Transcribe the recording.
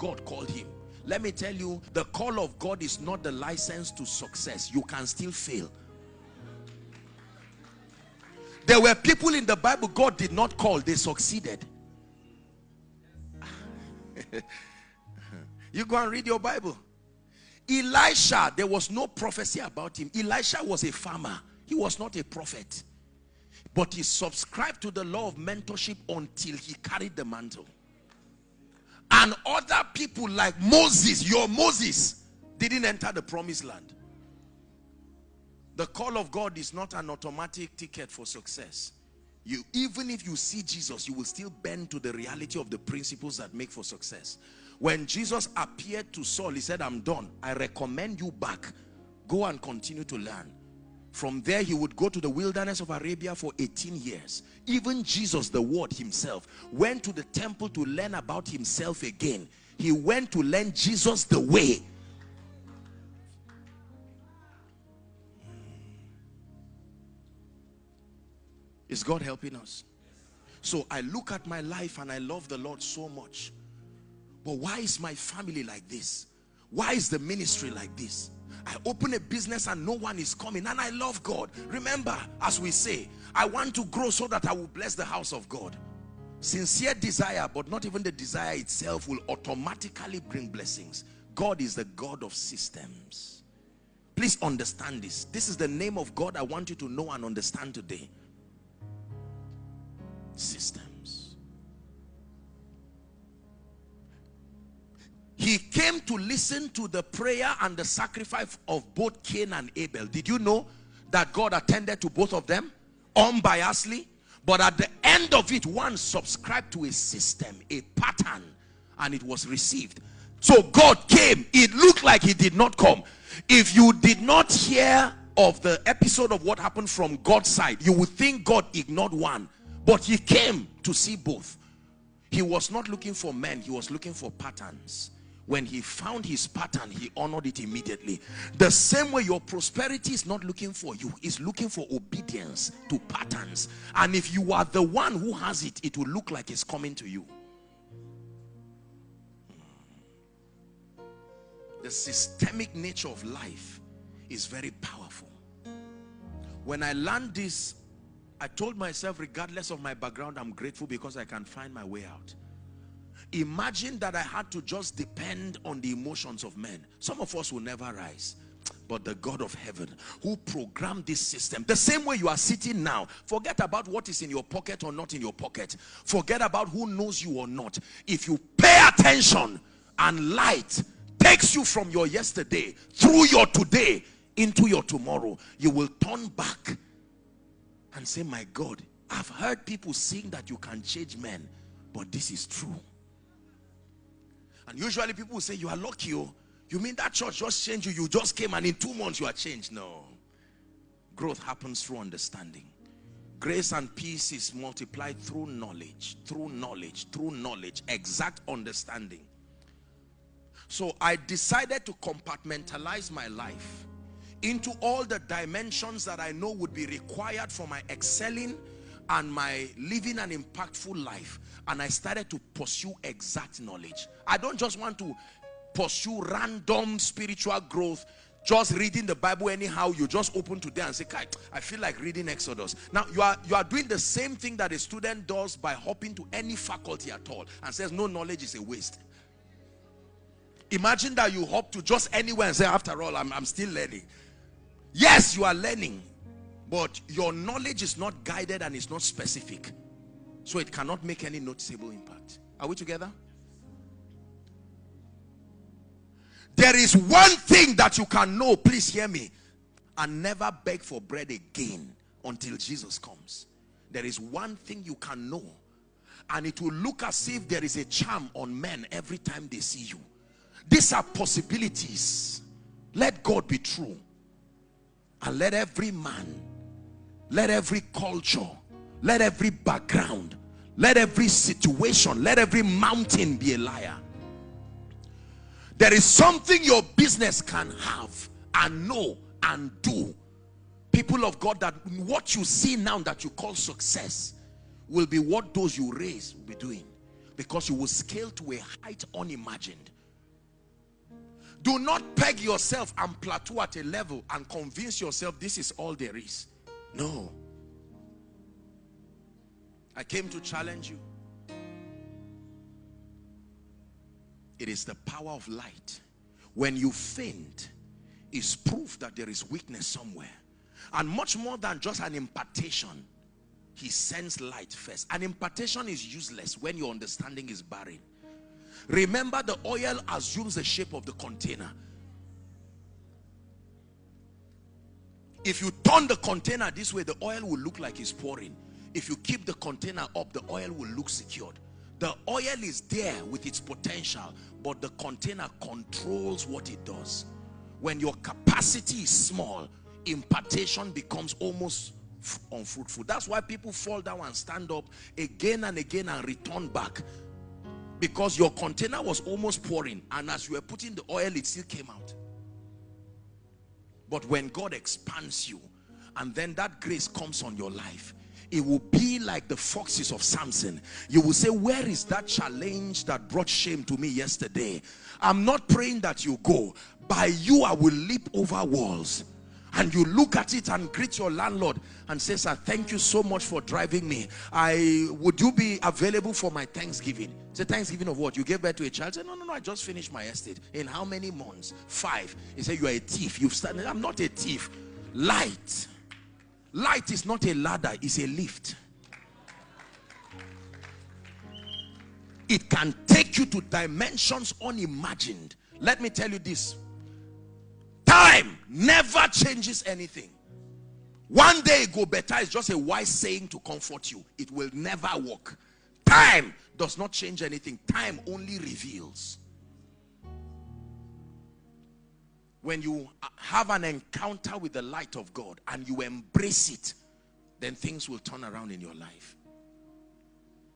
God called him. Let me tell you, the call of God is not the license to success. You can still fail. There were people in the Bible God did not call, they succeeded. You go and read your Bible. Elisha, there was no prophecy about him. Elisha was a farmer. He was not a prophet. But he subscribed to the law of mentorship until he carried the mantle. And other people like Moses, your Moses, didn't enter the promised land. The call of God is not an automatic ticket for success. Even if you see Jesus, you will still bend to the reality of the principles that make for success. When Jesus appeared to Saul, he said, I'm done. I recommend you back. Go and continue to learn. From there, he would go to the wilderness of Arabia for 18 years. Even Jesus, the Word himself, went to the temple to learn about himself again. He went to learn Jesus the way. Is God helping us? So I look at my life and I love the Lord so much. But why is my family like this? Why is the ministry like this? I open a business and no one is coming, and I love God. Remember, as we say, I want to grow so that I will bless the house of God. Sincere desire, but not even the desire itself, will automatically bring blessings. God is the God of systems. Please understand this. This is the name of God I want you to know and understand today. Systems. He came to listen to the prayer and the sacrifice of both Cain and Abel. Did you know that God attended to both of them unbiasedly? But at the end of it, one subscribed to a system, a pattern, and it was received. So God came. It looked like he did not come. If you did not hear of the episode of what happened from God's side, you would think God ignored one. But he came to see both. He was not looking for men, he was looking for patterns. When he found his pattern, he honored it immediately. The same way your prosperity is not looking for you, it's looking for obedience to patterns. And if you are the one who has it, it will look like it's coming to you. The systemic nature of life is very powerful. When I learned this, I told myself, regardless of my background, I'm grateful because I can find my way out. Imagine that I had to just depend on the emotions of men. Some of us will never rise. But the God of heaven who programmed this system, the same way you are sitting now, forget about what is in your pocket or not in your pocket. Forget about who knows you or not. If you pay attention and light takes you from your yesterday through your today into your tomorrow, you will turn back and say, my God, I've heard people sing that you can change men, but this is true. And usually people will say, you are lucky. Oh, you mean that church just changed you? You just came and in 2 months you are changed. No. Growth happens through understanding. Grace and peace is multiplied through knowledge, exact understanding. So I decided to compartmentalize my life into all the dimensions that I know would be required for my excelling and my living an impactful life. And I started to pursue exact knowledge. I don't just want to pursue random spiritual growth, just reading the Bible anyhow. You just open today and say, I feel like reading Exodus. Now you are doing the same thing that a student does by hopping to any faculty at all and says no knowledge is a waste. Imagine that you hop to just anywhere and say, after all, I'm still learning. Yes, you are learning, but your knowledge is not guided and it's not specific. So it cannot make any noticeable impact. Are we together? There is one thing that you can know, please hear me, and never beg for bread again until Jesus comes. There is one thing you can know, and it will look as if there is a charm on men every time they see you. These are possibilities. Let God be true, and let every man, let every culture, let every background, let every situation, let every mountain be a liar. There is something your business can have and know and do. People of God, that what you see now that you call success will be what those you raise will be doing. because you will scale to a height unimagined. Do not peg yourself and plateau at a level and convince yourself this is all there is. No. I came to challenge you. It is the power of light. When you faint, is proof that there is weakness somewhere. And much more than just an impartation, he sends light first. An impartation is useless when your understanding is barren. Remember, the oil assumes the shape of the container. If you turn the container this way, the oil will look like it's pouring. If you keep the container up, the oil will look secured. The oil is there with its potential, but the container controls what it does. When your capacity is small, impartation becomes almost unfruitful. That's why people fall down and stand up again and again and return back, because your container was almost pouring, and as you were putting the oil, it still came out. But when God expands you, and then that grace comes on your life, it will be like the foxes of Samson. You will say, where is that challenge that brought shame to me yesterday? I'm not praying that you go. By you, I will leap over walls. And you look at it and greet your landlord and say, sir, thank you so much for driving me. Would you be available for my Thanksgiving? Say, Thanksgiving of what? You gave birth to a child? Say, no, I just finished my estate. In how many months? 5. He said, you are a thief. You've started. I'm not a thief. Light. Light is not a ladder, it's a lift. It can take you to dimensions unimagined. Let me tell you this. Time never changes anything. One day go better is just a wise saying to comfort you. It will never work. Time does not change anything. Time only reveals. When you have an encounter with the light of God and you embrace it, then things will turn around in your life.